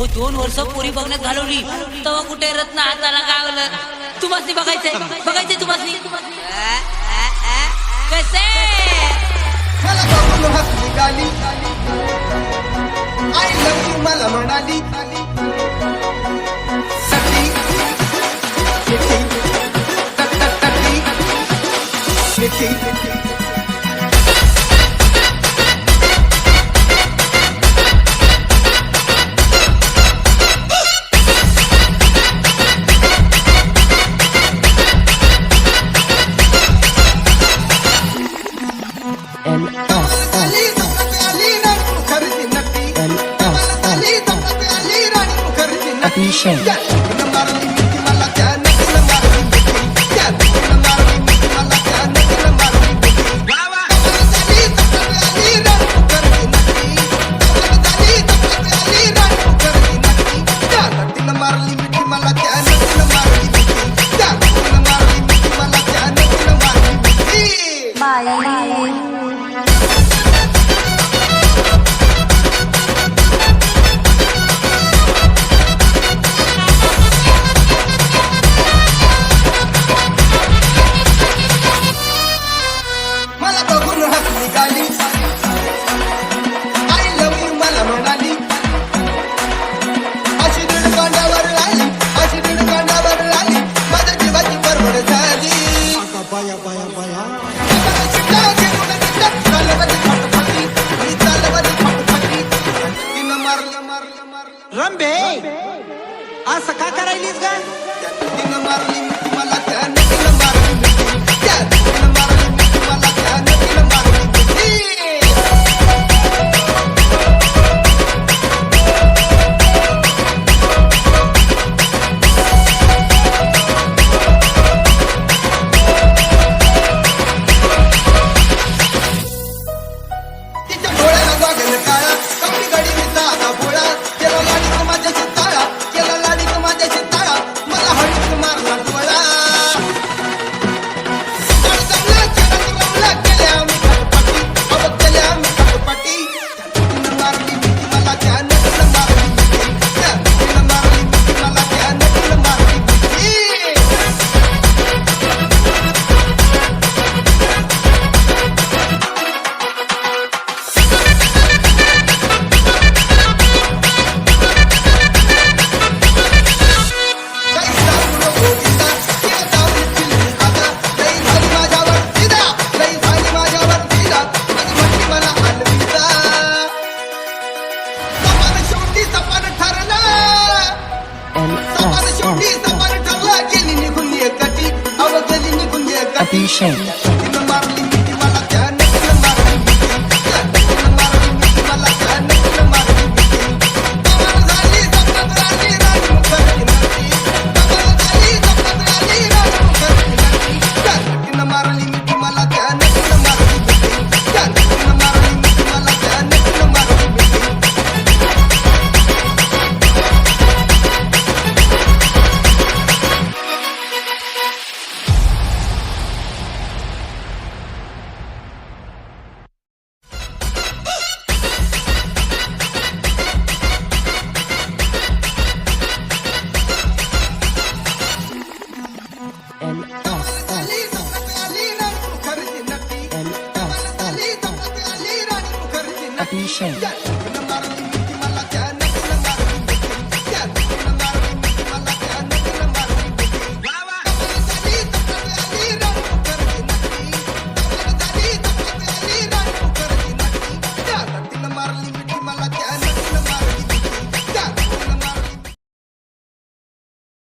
अहो 2 वर्ष पोरी बघण्यात घालवली तेव्हा कुठे रत्न हाताला गावलं. तुम्हाला बघायचंय तुम्हाला कसे मला बघून हसली गाली आय लव्ह यू मला म्हणाली सटी मिठी टटी मिठी रंबे असं का करायलीस ग तिनं मारली मिठी मला त्यानं तिनं मारली मिठी तिनं मारली मिठी मला त्यानं तिनं मारली मिठी तिच्या डोळ्याला वागल काळा कपडी गडी मी साधा भोळा केला लाडी माझ्याशी ताळा केला लाडी माझ्याशी ताळा मला हळूच मारला डोळा जमला जमला केल्या आम्ही खटपटी अव केल्या आम्ही खटपटी तिनं मारली मिठी मला त्यानं तिनं मारली मिठी तिनं मारली मिठी मला त्यानं तिनं मारली मिठी Abhishek.